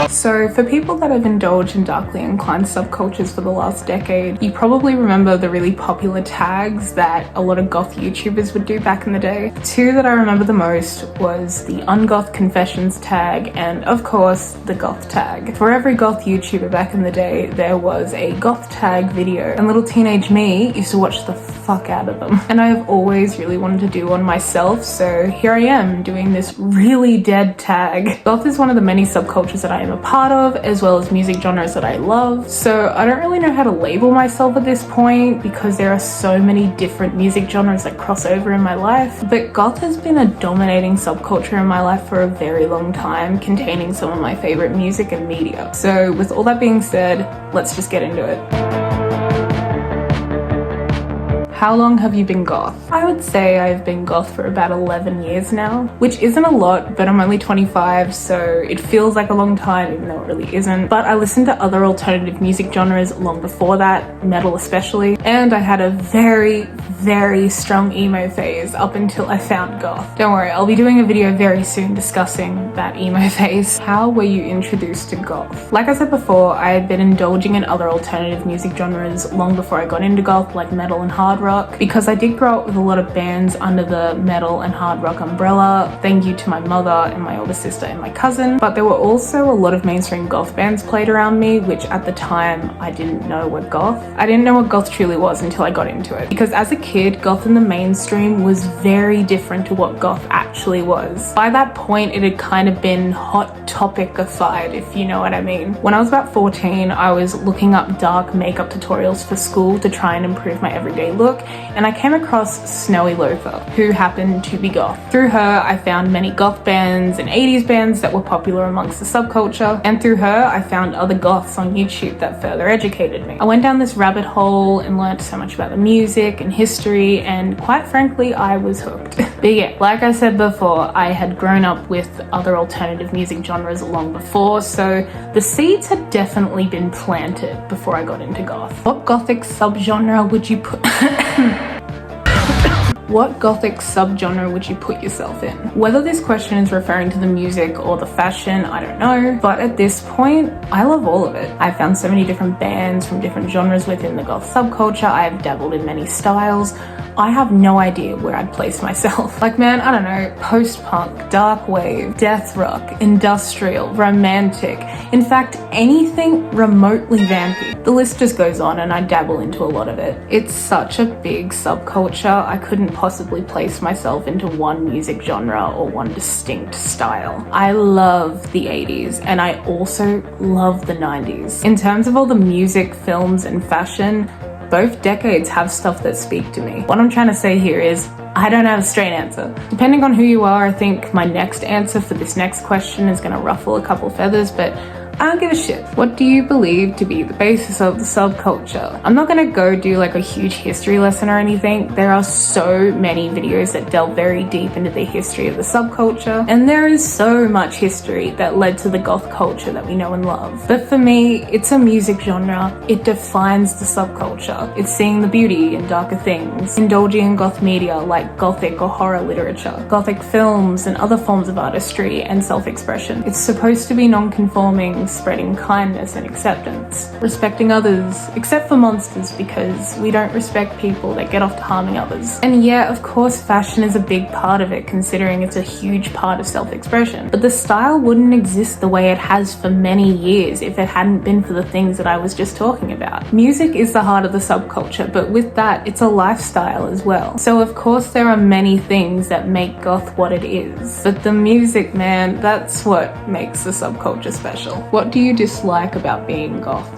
So for people that have indulged in darkly inclined subcultures for the last decade, you probably remember the really popular tags that a lot of goth YouTubers would do back in the day. Two that I remember the most was the ungoth confessions tag and of course the goth tag. For every goth YouTuber back in the day, there was a goth tag video, and little teenage me used to watch the fuck out of them. And I've always really wanted to do one myself, so here I am doing this really dead tag. Goth is one of the many subcultures that I am a part of, as well as music genres that I love. So I don't really know how to label myself at this point because there are so many different music genres that cross over in my life. But goth has been a dominating subculture in my life for a very long time, containing some of my favorite music and media. So with all that being said, let's just get into it. How long have you been goth? I would say I've been goth for about 11 years now, which isn't a lot, but I'm only 25, so it feels like a long time, even though it really isn't. But I listened to other alternative music genres long before that, metal especially, and I had a very strong emo phase up until I found goth. Don't worry, I'll be doing a video very soon discussing that emo phase. How were you introduced to goth? Like I said before, I had been indulging in other alternative music genres long before I got into goth, like metal and hard rock, because I did grow up with a lot of bands under the metal and hard rock umbrella, thank you to my mother and my older sister and my cousin. But there were also a lot of mainstream goth bands played around me, which at the time I didn't know were goth. I didn't know what goth truly was until I got into it, because as a kid, goth in the mainstream was very different to what goth actually was. By that point, it had kind of been hot topicified, if you know what I mean. When I was about 14, I was looking up dark makeup tutorials for school to try and improve my everyday look, and I came across Snowy Loafer, who happened to be goth. Through her, I found many goth bands and 80s bands that were popular amongst the subculture, and through her, I found other goths on YouTube that further educated me. I went down this rabbit hole and learned so much about the music and history, and quite frankly, I was hooked. But yeah, like I said before, I had grown up with other alternative music genres long before, so the seeds had definitely been planted before I got into goth. What gothic subgenre would you put What gothic subgenre would you put yourself in? Whether this question is referring to the music or the fashion, I don't know, but at this point, I love all of it. I found so many different bands from different genres within the goth subculture. I have dabbled in many styles. I have no idea where I'd place myself. Like, man, I don't know, post-punk, dark wave, death rock, industrial, romantic, in fact, anything remotely vampy. The list just goes on, and I dabble into a lot of it. It's such a big subculture, I couldn't possibly place myself into one music genre or one distinct style. I love the 80s, and I also love the 90s. In terms of all the music, films, and fashion, both decades have stuff that speak to me. What I'm trying to say here is, I don't have a straight answer. Depending on who you are, I think my next answer for this next question is gonna ruffle a couple feathers, but I don't give a shit. What do you believe to be the basis of the subculture? I'm not gonna go do like a huge history lesson or anything. There are so many videos that delve very deep into the history of the subculture, and there is so much history that led to the goth culture that we know and love. But for me, it's a music genre. It defines the subculture. It's seeing the beauty in darker things, indulging in goth media like gothic or horror literature, gothic films and other forms of artistry and self-expression. It's supposed to be non-conforming, spreading kindness and acceptance, respecting others, except for monsters, because we don't respect people that get off to harming others. And yeah, of course, fashion is a big part of it, considering it's a huge part of self-expression. But the style wouldn't exist the way it has for many years if it hadn't been for the things that I was just talking about. Music is the heart of the subculture, but with that, it's a lifestyle as well. So of course, there are many things that make goth what it is. But the music, man, that's what makes the subculture special. What do you dislike about being goth?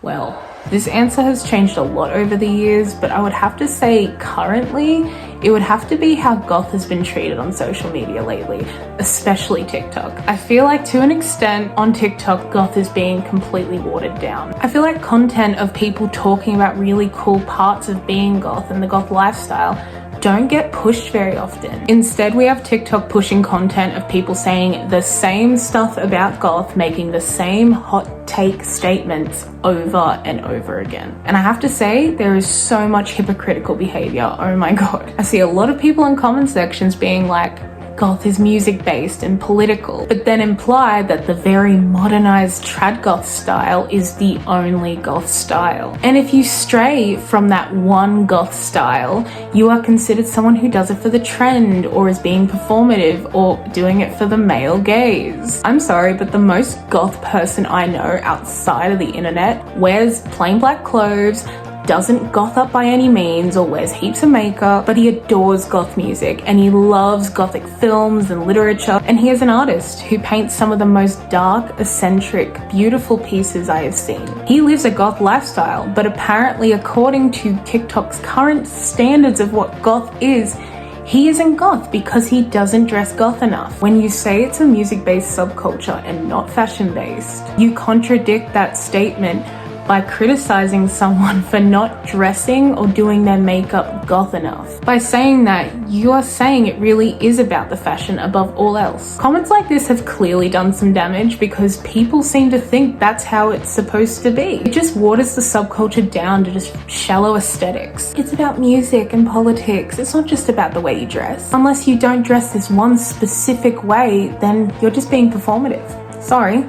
Well, this answer has changed a lot over the years, but I would have to say currently, it would have to be how goth has been treated on social media lately, especially TikTok. I feel like to an extent on TikTok, goth is being completely watered down. I feel like content of people talking about really cool parts of being goth and the goth lifestyle don't get pushed very often. Instead, we have TikTok pushing content of people saying the same stuff about goth, making the same hot take statements over and over again. And I have to say, there is so much hypocritical behavior. Oh my God. I see a lot of people in comment sections being like, goth is music based and political, but then imply that the very modernized trad goth style is the only goth style. And if you stray from that one goth style, you are considered someone who does it for the trend or is being performative or doing it for the male gaze. I'm sorry, but the most goth person I know outside of the internet wears plain black clothes, doesn't goth up by any means or wears heaps of makeup, but he adores goth music and he loves gothic films and literature, and he is an artist who paints some of the most dark, eccentric, beautiful pieces I have seen. He lives a goth lifestyle, but apparently according to TikTok's current standards of what goth is, he isn't goth because he doesn't dress goth enough. When you say it's a music-based subculture and not fashion-based, you contradict that statement by criticizing someone for not dressing or doing their makeup goth enough. By saying that, you are saying it really is about the fashion above all else. Comments like this have clearly done some damage because people seem to think that's how it's supposed to be. It just waters the subculture down to just shallow aesthetics. It's about music and politics. It's not just about the way you dress. Unless you don't dress this one specific way, then you're just being performative. Sorry.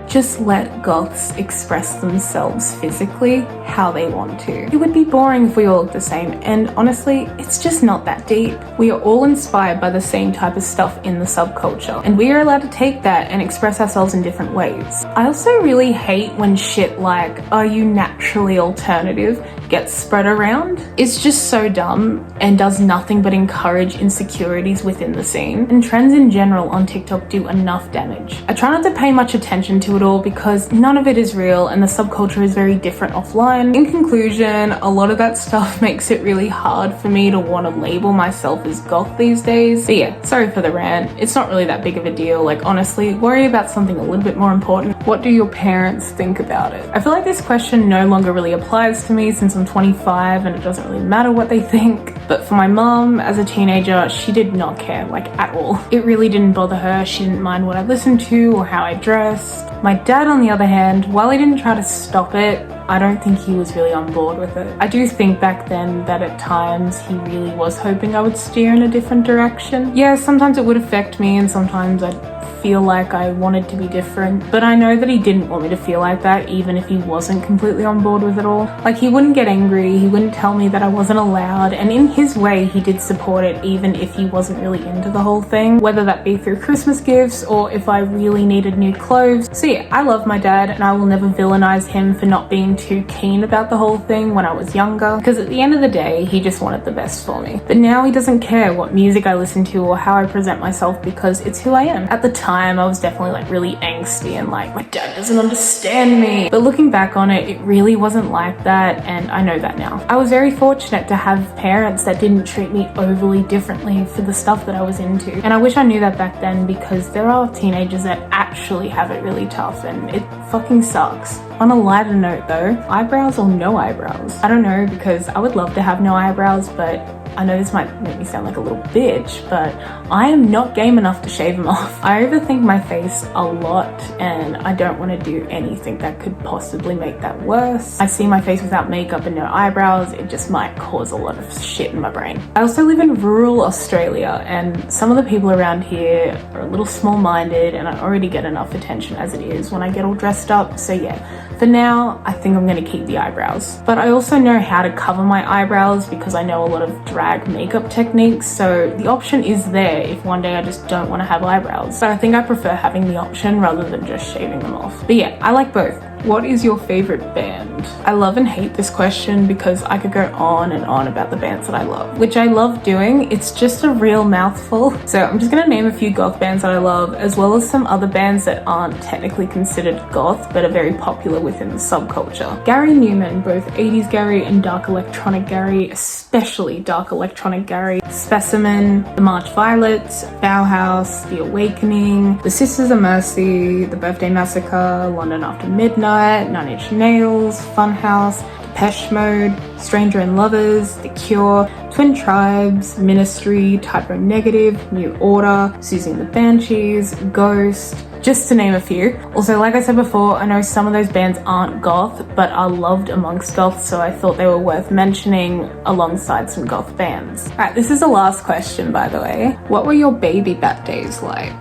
Just let goths express themselves physically how they want to. It would be boring if we all looked the same, and honestly, it's just not that deep. We are all inspired by the same type of stuff in the subculture, and we are allowed to take that and express ourselves in different ways. I also really hate when shit like, "Are you naturally alternative?" gets spread around. It's just so dumb and does nothing but encourage insecurities within the scene. And trends in general on TikTok do enough damage. I try not to pay much attention to it all because none of it is real and the subculture is very different offline. In conclusion, a lot of that stuff makes it really hard for me to want to label myself as goth these days. But yeah, sorry for the rant. It's not really that big of a deal. Like honestly, worry about something a little bit more important. What do your parents think about it? I feel like this question no longer really applies to me since I'm 25 and it doesn't really matter what they think. But for my mom, as a teenager, she did not care, like at all. It really didn't bother her. She didn't mind what I listened to or how I dressed. My dad, on the other hand, while he didn't try to stop it, I don't think he was really on board with it. I do think back then that at times he really was hoping I would steer in a different direction. Yeah, sometimes it would affect me and sometimes I'd feel like I wanted to be different, but I know that he didn't want me to feel like that even if he wasn't completely on board with it all. Like he wouldn't get angry, he wouldn't tell me that I wasn't allowed, and in his way he did support it even if he wasn't really into the whole thing, whether that be through Christmas gifts or if I really needed new clothes. So yeah, I love my dad and I will never villainize him for not being too keen about the whole thing when I was younger, because at the end of the day he just wanted the best for me. But now he doesn't care what music I listen to or how I present myself because it's who I am. At the time I was definitely like really angsty and like my dad doesn't understand me, but looking back on it, it really wasn't like that, and I know that now. I was very fortunate to have parents that didn't treat me overly differently for the stuff that I was into, and I wish I knew that back then because there are teenagers that actually have it really tough and it fucking sucks. On a lighter note though, eyebrows or no eyebrows? I don't know, because I would love to have no eyebrows, but I know this might make me sound like a little bitch, but I am not game enough to shave them off. I overthink my face a lot and I don't want to do anything that could possibly make that worse. I see my face without makeup and no eyebrows, it just might cause a lot of shit in my brain. I also live in rural Australia and some of the people around here are a little small-minded and I already get enough attention as it is when I get all dressed up, so yeah. For now, I think I'm going to keep the eyebrows. But I also know how to cover my eyebrows because I know a lot of drag makeup techniques, so the option is there if one day I just don't want to have eyebrows. But I think I prefer having the option rather than just shaving them off. But yeah, I like both. What is your favorite band? I love and hate this question because I could go on and on about the bands that I love, which I love doing. It's just a real mouthful. So I'm just gonna name a few goth bands that I love, as well as some other bands that aren't technically considered goth, but are very popular within the subculture. Gary Newman, both 80s Gary and dark electronic Gary, especially dark electronic Gary. Specimen, The March Violets, Bauhaus, The Awakening, The Sisters of Mercy, The Birthday Massacre, London After Midnight, Nine Inch Nails, Funhouse, Depeche Mode, Stranger and Lovers, The Cure, Twin Tribes, Ministry, Typo Negative, New Order, Susie and the Banshees, Ghost, just to name a few. Also, like I said before, I know some of those bands aren't goth, but are loved amongst goths, so I thought they were worth mentioning alongside some goth bands. Alright, this is the last question, by the way. What were your Babybat days like?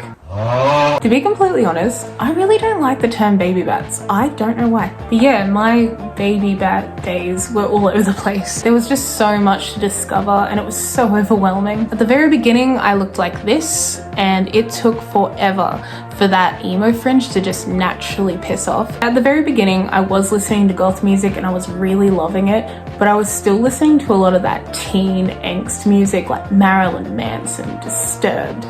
To be completely honest, I really don't like the term Babybats. I don't know why. But yeah, my Babybat days were all over the place. There was just so much to discover and it was so overwhelming. At the very beginning, I looked like this and it took forever for that emo fringe to just naturally piss off. At the very beginning, I was listening to goth music and I was really loving it, but I was still listening to a lot of that teen angst music like Marilyn Manson, Disturbed,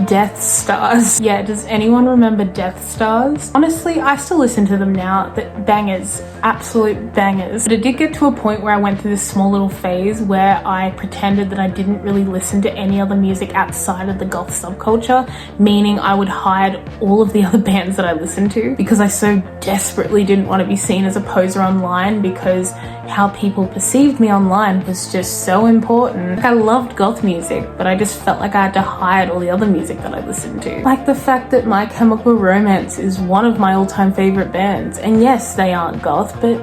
Death Stars. Yeah, does anyone remember Death Stars? Honestly, I still listen to them now. Bangers, absolute bangers. But it did get to a point where I went through this small little phase where I pretended that I didn't really listen to any other music outside of the goth subculture, meaning I would hide all of the other bands that I listened to because I so desperately didn't want to be seen as a poser online, because how people perceived me online was just so important. Like, I loved goth music, but I just felt like I had to hide all the other music that I listened to. Like the fact that My Chemical Romance is one of my all-time favorite bands, and yes, they aren't goth, but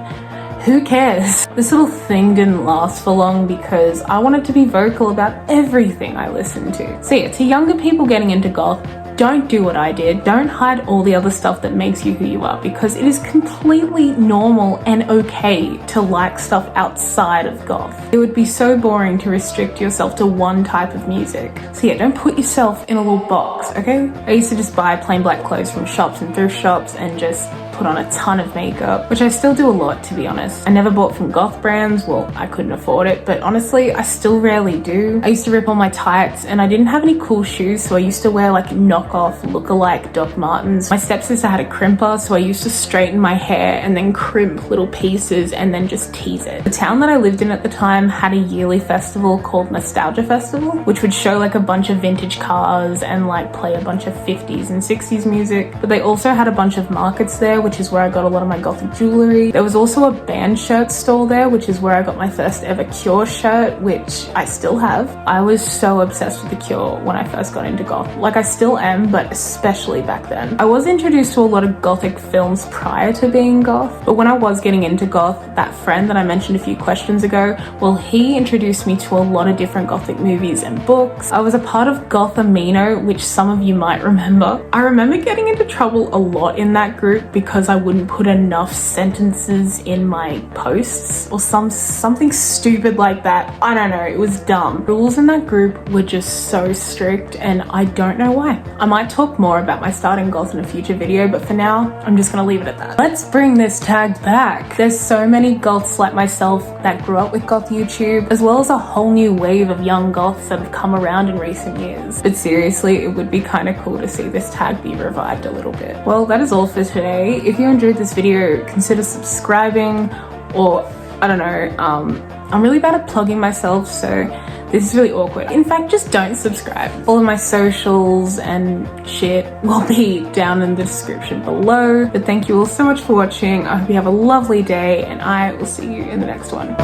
who cares? This little thing didn't last for long because I wanted to be vocal about everything I listened to. So yeah, to younger people getting into goth, don't do what I did. Don't hide all the other stuff that makes you who you are, because it is completely normal and okay to like stuff outside of goth. It would be so boring to restrict yourself to one type of music. So yeah, don't put yourself in a little box, okay? I used to just buy plain black clothes from shops and thrift shops and just put on a ton of makeup, which I still do a lot, to be honest. I never bought from goth brands. Well, I couldn't afford it, but honestly, I still rarely do. I used to rip all my tights and I didn't have any cool shoes, so I used to wear like knockoff look-alike Doc Martens. My stepsister had a crimper, so I used to straighten my hair and then crimp little pieces and then just tease it. The town that I lived in at the time had a yearly festival called Nostalgia Festival, which would show like a bunch of vintage cars and like play a bunch of 50s and 60s music. But they also had a bunch of markets there, which is where I got a lot of my gothic jewelry. There was also a band shirt store there, which is where I got my first ever Cure shirt, which I still have. I was so obsessed with the Cure when I first got into goth. Like, I still am, but especially back then. I was introduced to a lot of gothic films prior to being goth, but when I was getting into goth, that friend that I mentioned a few questions ago, well, he introduced me to a lot of different gothic movies and books. I was a part of Goth Amino, which some of you might remember. I remember getting into trouble a lot in that group because I wouldn't put enough sentences in my posts or something stupid like that. I don't know, it was dumb. Rules in that group were just so strict and I don't know why. I might talk more about my start in goth in a future video, but for now, I'm just gonna leave it at that. Let's bring this tag back. There's so many goths like myself that grew up with goth YouTube, as well as a whole new wave of young goths that have come around in recent years. But seriously, it would be kind of cool to see this tag be revived a little bit. Well, that is all for today. If you enjoyed this video, consider subscribing, or I don't know, I'm really bad at plugging myself, so this is really awkward. In fact, just don't subscribe. All of my socials and shit will be down in the description below. But thank you all so much for watching. I hope you have a lovely day and I will see you in the next one.